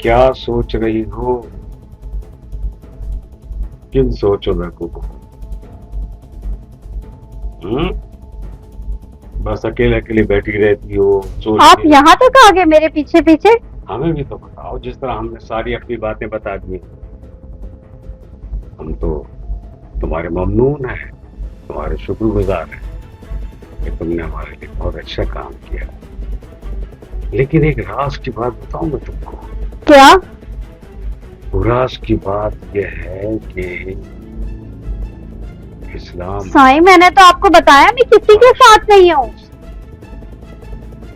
کیا سوچ رہی ہو؟ کن سوچو میں کو بس اکیلے اکیلے بیٹھی رہتی ہو سوچ آپ کے؟ یہاں تک آ گئے میرے پیچھے پیچھے؟ ہمیں بھی تو بتاؤ، جس طرح ہم نے ساری اپنی باتیں بتا دی، ہم تو تمہارے ممنون ہیں، تمہارے شکر گزار ہیں کہ تم نے ہمارے لیے بہت اچھا کام کیا. لیکن ایک راز کی بات بتاؤں میں تم کو. کیا؟ راز کی بات یہ ہے کہ اسلام سائیں میں نے تو آپ کو بتایا میں کسی کے ساتھ نہیں ہوں.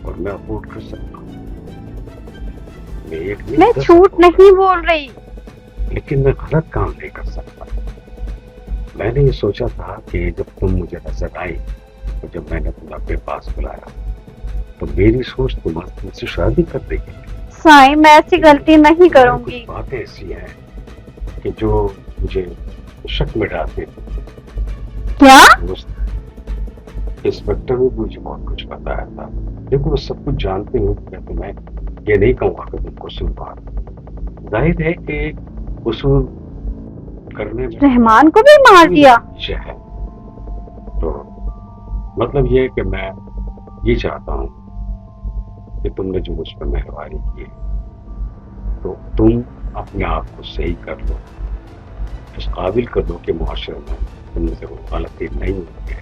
اور میں افورڈ کر سکتا ہوں. میں جھوٹ نہیں بول رہی. لیکن میں غلط کام نہیں کر سکتا. میں نے یہ سوچا تھا کہ جب تم مجھے نظر آئی اور جب میں نے تمہیں اپنے پاس بلایا تو میری سوچ تم سے شادی کر دے گی. سائیں میں ایسی غلطی نہیں کروں گی. کچھ باتیں ایسی ہیں کہ جو مجھے شک میں ڈالتے. کیا؟ انسپیکٹر نے مجھے بہت کچھ بتایا تھا، لیکن وہ سب کچھ جانتے ہوئے میں تمہیں یہ نہیں کہوں گا کہ تم کو قصوروار. ظاہر ہے کہ قصور کرنے میں رحمان کو بھی مار دیا. ہے. تو مطلب یہ کہ میں یہ چاہتا ہوں کہ تم نے جو مجھ پر مہربانی کی تو تم اپنے آپ کو صحیح کر لو، اس قابل کر لو کہ معاشرے میں تم سے وہ غلطی نہیں ہوگی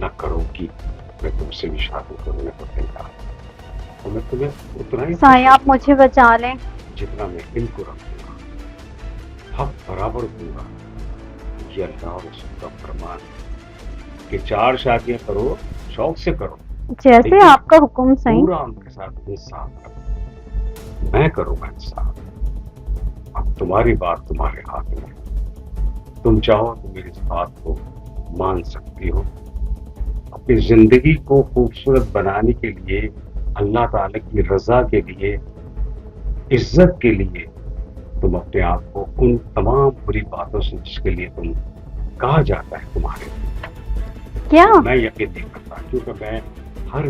نہ کرو گی. میں تم سے بھی شادی کرنے کو تیار ہوں اور میں تمہیں اتنا ہی سائیں آپ مجھے بچا لیں. جتنا میں ان کو رکھ دوں گا، حق برابر دوں گا. یہ اللہ اور رسول کا فرمان ہے کہ 4 شادیاں کرو، شوق سے کرو، جیسے آپ کا حکم سائیں. پورا ان کے ساتھ انصاف کرو. میں کروں گا انصاف. اب تمہاری بات تمہارے ہاتھ میں ہے. تم چاہو تو میری اس بات کو مان سکتی ہو. اپنی زندگی کو خوبصورت بنانے کے لیے، اللہ تعالی کی رضا کے لیے، عزت کے لیے تم اپنے آپ کو ان تمام بری باتوں سے جس کے لیے تم کہا جاتا ہے تمہارے کیا میں یقین نہیں کرتا، کیونکہ میں ہر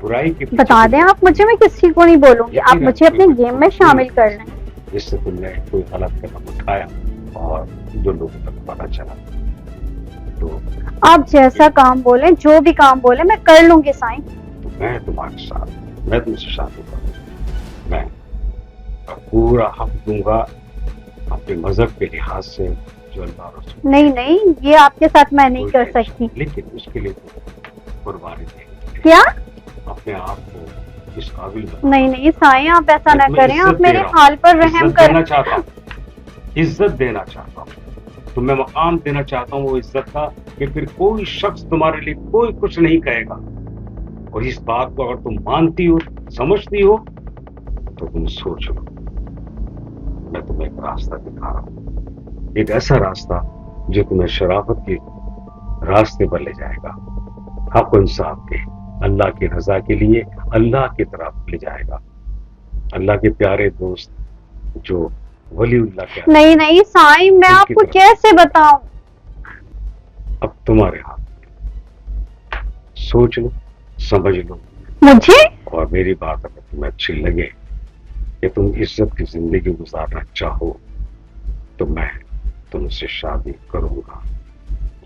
برائی کے بتا دیں آپ مجھے، میں کسی کو نہیں بولوں گی. آپ مجھے اپنے گیم میں شامل کر لیں. جس سے تم نے کوئی غلط قدم اٹھایا اور جو لوگوں تک پتہ چلا. تو آپ جیسا کام بولیں، جو بھی کام بولیں میں کر لوں گی سائیں. میں تمہارے ساتھ، میں تم سے شادی کروں. میں پورا حق دوں گا اپنے مذہب کے لحاظ سے جو اللہ رسول. نہیں یہ آپ کے ساتھ میں نہیں کر سکتی. لیکن اس کے لیے قربانی دیں. کیا؟ اپنے آپ کو اس قابل نہیں سائیں آپ ایسا نہ کریں. آپ میرے حال پر رحم کریں. عزت دینا چاہتا ہوں. تمہیں مقام دینا چاہتا ہوں وہ عزت کا کہ پھر کوئی شخص تمہارے لیے کوئی کچھ نہیں کہے گا. اور اس بات کو اگر تم مانتی ہو، سمجھتی ہو تو تم سوچ لو. میں تمہیں ایک راستہ دکھا رہا ہوں، ایک ایسا راستہ جو تمہیں شرافت کے راستے پر لے جائے گا، حق و انصاف کے، اللہ کی رضا کے لیے اللہ کی طرف لے جائے گا. اللہ کے پیارے دوست جو ولی اللہ کے. نہیں سائیں میں آپ کو کیسے بتاؤں. اب تمہارے ہاتھ. سوچ لو، سمجھ لو مجھے. اور میری بات اگر تمہیں اچھی لگے کہ تم عزت کی زندگی گزارنا چاہو تو میں تم سے شادی کروں گا.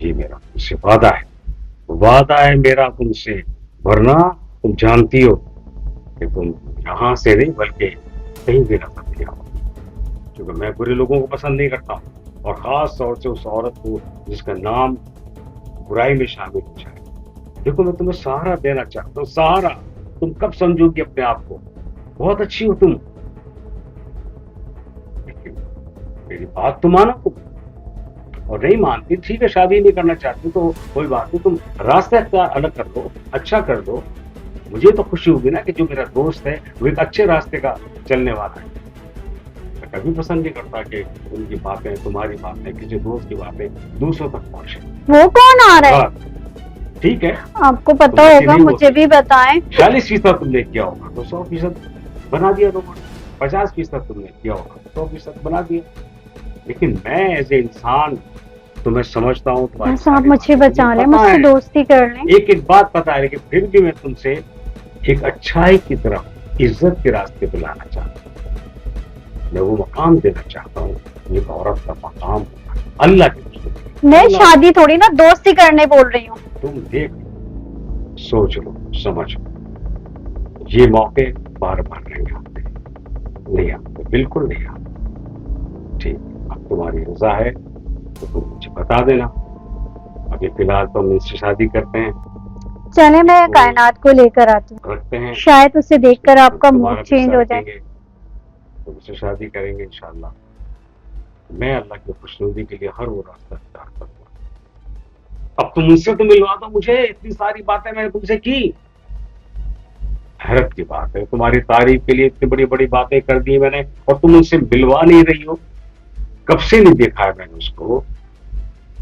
یہ میرا تم سے وعدہ ہے میرا تم سے. ورنہ تم جانتی ہو کہ تم یہاں سے نہیں بلکہ کہیں بھی نہ سکتی ہو، کیونکہ میں برے لوگوں کو پسند نہیں کرتا ہوں، اور خاص طور سے اس عورت کو جس کا نام برائی میں شامل ہو جائے. دیکھو میں تمہیں سہارا دینا چاہتا ہوں. سہارا تم کب سمجھو گی اپنے آپ کو؟ بہت اچھی ہو تم، لیکن میری بات تو مانو تم. اور نہیں مانتی ٹھیک ہے، شادی نہیں کرنا چاہتی تو کوئی بات نہیں، تم راستہ اختیار الگ کر دو، اچھا کر دو. مجھے تو خوشی ہوگی نا کہ جو میرا دوست ہے وہ ایک اچھے راستے کا چلنے والا ہے. میں کبھی پسند نہیں کرتا کہ ان کی باتیں، تمہاری باتیں، کسی دوست کی باتیں دوسروں تک پہنچے. وہ کون آ رہا ہے؟ ٹھیک ہے، آپ کو پتا ہوگا، مجھے بھی بتائیں. 40% تم نے کیا ہوگا تو 100% بنا دیا لوگوں نے. 50% تم نے کیا ہوگا 100% بنا دیا. لیکن میں ایز اے انسان تمہیں سمجھتا ہوں. بس آپ مجھے بچا لیں، مجھ سے دوستی کر لیں. ایک بات پتا ہے، لیکن پھر بھی میں تم سے ایک اچھائی کی طرف، عزت کے راستے پہ لانا چاہتا ہوں. میں وہ مقام دینا چاہتا ہوں، ایک عورت کا مقام ہوتا ہے اللہ کے رسول۔ میں شادی تھوڑی نا دوستی کرنے بول رہی ہوں۔ تم دیکھ سوچ لو سمجھ لو، یہ موقع بار بار نہیں آتے، نہیں آتے، بالکل نہیں آتے۔ ٹھیک، اب تمہاری رضا ہے تو تم مجھے بتا دینا۔ ابھی فی الحال تو ہم اس سے شادی کرتے ہیں، چلے میں کائنات کو لے کر آتی ہوں، رکھتے ہیں، شاید اسے دیکھ کر آپ کا تمہارا موڈ بھی چینج ہو ساتھ جائے۔ دیں گے، تم سے شادی کریں گے انشاءاللہ۔ میں اللہ کی خوشنودی کے لیے ہر وہ راستہ اختیار کروں گا۔ اب تم مجھ سے تو ملوا دو مجھے، اتنی ساری باتیں میں نے تم سے کی، حیرت کی بات ہے، تمہاری تعریف کے لیے اتنی بڑی بڑی باتیں کر دی میں نے، اور تم ان سے ملوا نہیں رہی ہو۔ کب سے نہیں دیکھا ہے میں نے اس کو،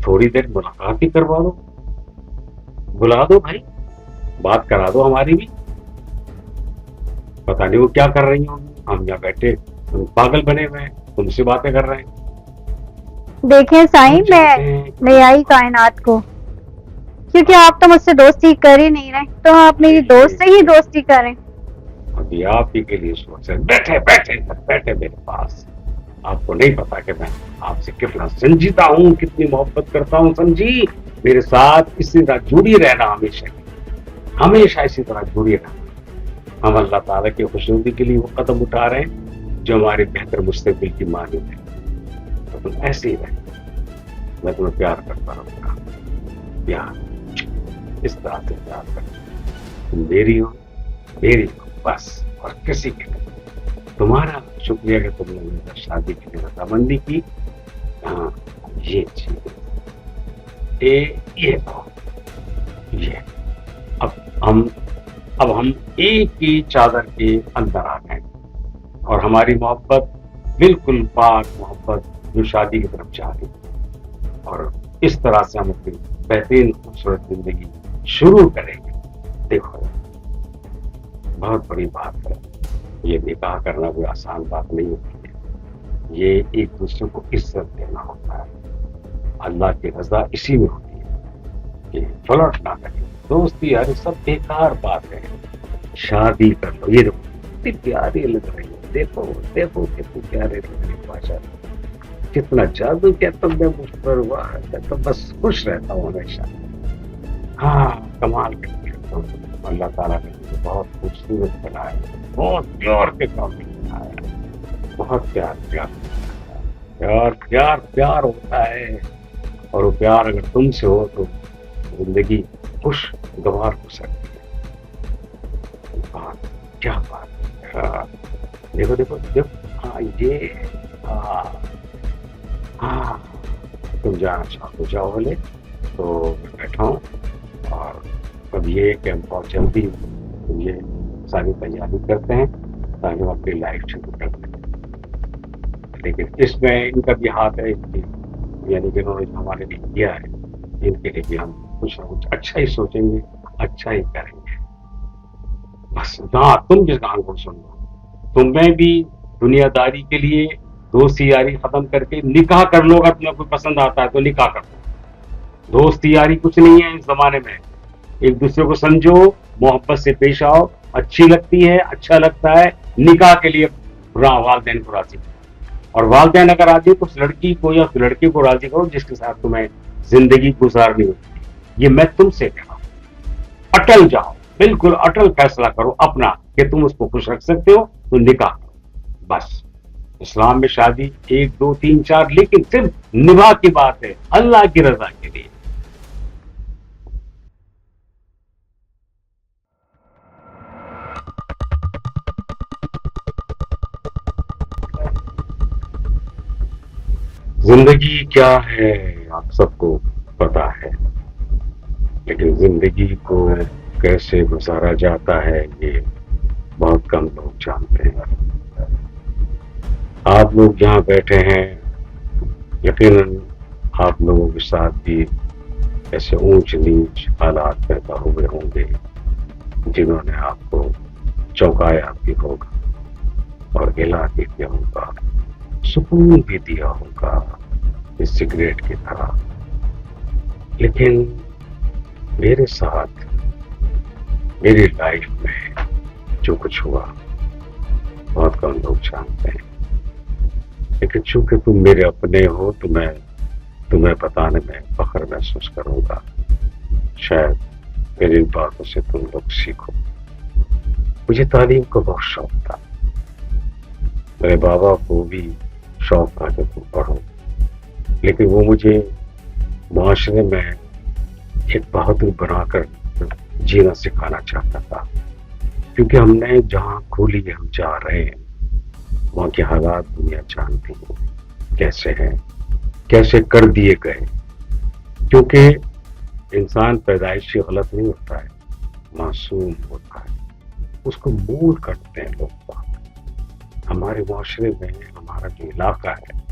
تھوڑی دیر ملاقات ہی کروا دو، بلا دو بھائی، بات کرا دو ہماری بھی۔ پتہ نہیں وہ کیا کر رہی ہوں، ہم یہاں بیٹھے پاگل بنے ہوئے ہیں، تم سے باتیں کر رہے ہیں۔ دیکھیں سائیں، میں لے آئی کائنات کو، کیونکہ آپ تو مجھ سے دوستی کر ہی نہیں رہے، تو آپ میری دوست سے ہی دوستی کریں۔ ابھی آپ ہی کے لیے سوچ رہے، بیٹھے بیٹھے بیٹھے میرے پاس۔ آپ کو نہیں پتا کہ میں آپ سے کتنا سنجیدہ ہوں، کتنی محبت کرتا ہوں، سمجھی؟ میرے ساتھ اسی طرح جڑی رہنا، ہمیشہ ہمیشہ اسی طرح جڑی رہنا۔ ہم اللہ تعالیٰ کی خوشنودی کے لیے وہ قدم اٹھا رہے ہیں جو ہمارے بہتر مستقبل کی مانند ہے۔ تو تم ایسے ہی رہے، میں تمہیں پیار کرتا رہوں گا، پیار اس طرح سے پیار کرتا، تم میری ہو، میری ہو بس، اور کسی کے نہیں۔ تمہارا شکریہ کہ تم نے میرے شادی کے لیے رضامندی کی۔ ہاں یہ چیز یہ اب ہم ایک ہی چادر کے اندر آ گئے، اور ہماری محبت بالکل پاک محبت جو شادی کی طرف جا رہی، اور اس طرح سے ہم اپنی بہترین خوبصورت زندگی شروع کریں گے۔ دیکھو بہت بڑی بات ہے، یہ نکاح کرنا کوئی آسان بات نہیں ہوتی ہے، یہ ایک دوسرے کو عزت دینا ہوتا ہے۔ اللہ کی رضا اسی میں ہوتی ہے کہ فلرٹ نہ کریں، دوستی یاری سب بیکار بات ہے، شادی کر لو۔ یہ دیکھو کتنی پیاری لگ رہی ہے، دیکھو دیکھو کتنی پیاری لگ رہی ہے، ماشاءاللہ کتنا جادو کیا تم نے مجھ پر ہوا ہے، میں تو بس خوش رہتا ہوں ہمیشہ۔ ہاں کمال کرتی ہے، اللہ تعالیٰ نے مجھے بہت خوبصورت بنایا، بہت پیار کے قابل بنایا، بہت پیار پیار پیار پیار ہوتا ہے، اور وہ پیار اگر تم سے ہو تو زندگی خوشگوار ہو سکتی ہے۔ بات کیا بات ہے، دیکھو دیکھو دیکھو، ہاں یہ ہاں تم جانا چاہو تو جاؤ بولے، تو میں بیٹھا ہوں، اور اب یہ کہ ہم بہت جلدی یہ ساری تیاری کرتے ہیں تاکہ ہم اپنی لائف شروع کر دیں۔ لیکن اس میں ان کا بھی ہاتھ ہے، یعنی کہ انہوں نے جو ہمارے لیے کیا ہے، ان کے لیے بھی ہم کچھ نہ کچھ اچھا ہی سوچیں گے، اچھا ہی کریں گے۔ بس ہاں تم جس کام کو سن لو، تم میں بھی دنیا داری کے لیے دوستی یاری ختم کر کے نکاح کر لو، اگر تمہیں کوئی پسند آتا ہے تو نکاح کر لو۔ دوستی یاری کچھ نہیں ہے اس زمانے میں، ایک دوسرے کو سمجھو، محبت سے پیش آؤ، اچھی لگتی ہے، اچھا لگتا ہے، نکاح کے لیے والدین کو راضی کرو، اور والدین اگر راضی تو اس لڑکی کو یا اس لڑکے کو راضی کرو جس کے ساتھ تمہیں زندگی گزارنی ہوتی۔ یہ میں تم سے کہہ رہا ہوں، اٹل جاؤ، بالکل اٹل فیصلہ کرو اپنا کہ تم اس کو خوش رکھ سکتے ہو تو نکاح کرو۔ بس اسلام میں شادی 1 2 3 4، لیکن صرف نباہ کی بات ہے، اللہ کی رضا کے لیے۔ زندگی کیا ہے آپ سب کو پتا ہے، لیکن زندگی کو کیسے گزارا جاتا ہے یہ بہت کم لوگ جانتے ہیں۔ آپ لوگ یہاں بیٹھے ہیں، یقیناً آپ لوگوں کے ساتھ بھی ایسے اونچ نیچ حالات پیدا ہوئے ہوں گے جنہوں نے آپ کو چونکایا بھی ہوگا اور ہلا بھی دیا ہوگا، سکون بھی دیا ہوگا اس سگریٹ کی طرح۔ لیکن میرے ساتھ میری لائف میں جو کچھ ہوا بہت کم لوگ جانتے ہیں۔ لیکن چونکہ تم میرے اپنے ہو تو میں تمہیں بتانے میں فخر محسوس کروں گا. شاید میری ان باتوں سے تم لوگ سیکھو. مجھے تعلیم کا بہت شوق تھا. میرے بابا کو بھی شوق تھا کہ تم پڑھو، لیکن وہ مجھے معاشرے میں ایک بہادر بنا کر جینا سکھانا چاہتا تھا، کیونکہ ہم نے جہاں کھولی ہم جا رہے ہیں وہاں کے حالات دنیا جانتی ہے کیسے ہیں، کیسے کر دیے گئے. کیونکہ انسان پیدائشی غلط نہیں ہوتا ہے، معصوم ہوتا ہے. اس کو مول کرتے ہیں لوگ. ہمارے معاشرے میں ہمارا جو علاقہ ہے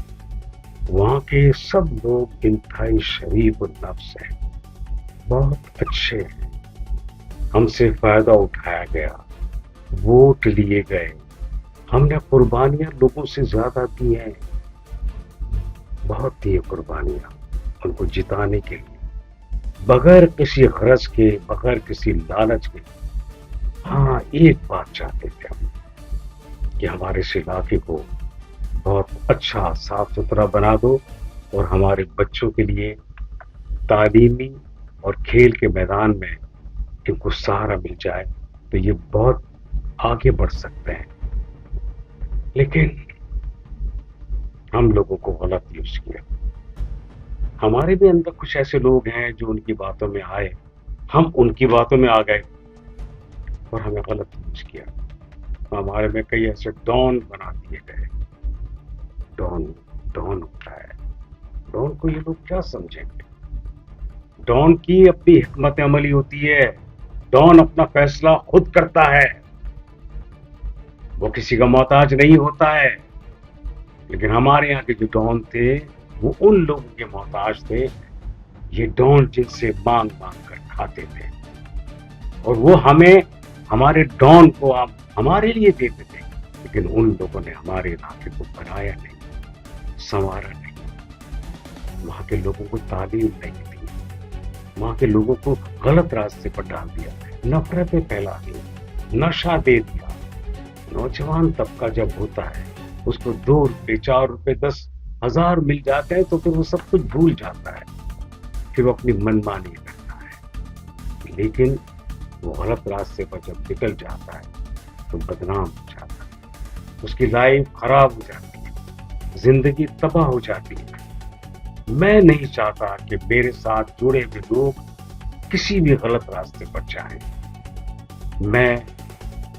وہاں کے سب لوگ انتہائی شریف النفس ہیں، بہت اچھے ہیں. ہم سے فائدہ اٹھایا گیا، ووٹ لیے گئے، ہم نے قربانیاں لوگوں سے زیادہ دی ہیں، بہت دی قربانیاں ان کو جتانے کے لیے، بغیر کسی غرض کے، بغیر کسی لالچ کے. ہاں ایک بات چاہتے تھے ہم کہ ہمارے اس علاقے کو بہت اچھا صاف ستھرا بنا دو اور ہمارے بچوں کے لیے تعلیمی اور کھیل کے میدان میں ان کو سہارا مل جائے تو یہ بہت آگے بڑھ سکتے ہیں. لیکن ہم لوگوں کو غلط یوز کیا. ہمارے بھی اندر کچھ ایسے لوگ ہیں جو ان کی باتوں میں آئے، ہم ان کی باتوں میں آ گئے اور ہمیں غلط یوز کیا. ہمارے میں کئی ایسے ڈان بنا دیے گئے. ڈان ڈان ہوتا ہے. ڈان کو یہ لوگ کیا سمجھیں گے؟ ڈان کی اپنی حکمت عملی ہوتی ہے. ڈان اپنا فیصلہ خود کرتا ہے، وہ کسی کا محتاج نہیں ہوتا ہے. لیکن ہمارے یہاں کے جو ڈان تھے وہ ان لوگوں کے محتاج تھے، یہ ڈان جن سے مانگ مانگ کر کھاتے تھے، اور وہ ہمیں ہمارے ڈان کو آپ ہمارے لیے دیتے تھے. لیکن ان لوگوں نے ہمارے علاقے کو بنایا نہیں، سنوارا نہیں. وہاں کے لوگوں کو تعلیم نہیں دی، وہاں کے لوگوں کو غلط راستے پر ڈال دیا، نفرتیں پھیلا دی، نشہ دے دیا. نوجوان طبقہ جب ہوتا ہے اس کو 2 روپے 4 روپے 10,000 مل جاتے ہیں تو پھر وہ سب کچھ بھول جاتا ہے، پھر وہ اپنی منمانی کرتا ہے. لیکن وہ غلط راستے پر جب نکل جاتا ہے تو بدنام ہو جاتا ہے، اس کی لائف خراب ہو جاتی ہے، زندگی تباہ ہو جاتی ہے. میں نہیں چاہتا کہ میرے ساتھ جڑے ہوئے لوگ کسی بھی غلط راستے پر جائیں.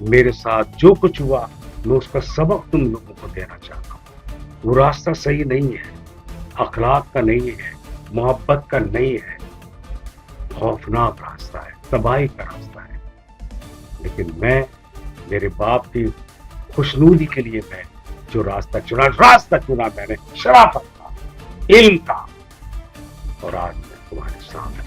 میرے ساتھ جو کچھ ہوا میں اس کا سبق تم لوگوں کو دینا چاہتا ہوں. وہ راستہ صحیح نہیں ہے، اخلاق کا نہیں ہے، محبت کا نہیں ہے، خوفناک راستہ ہے، تباہی کا راستہ ہے. لیکن میں میرے باپ کی خوشنودی کے لیے میں جو راستہ چنا میں نے شرافت کا، علم کا، اور آج میں تمہارے سامنے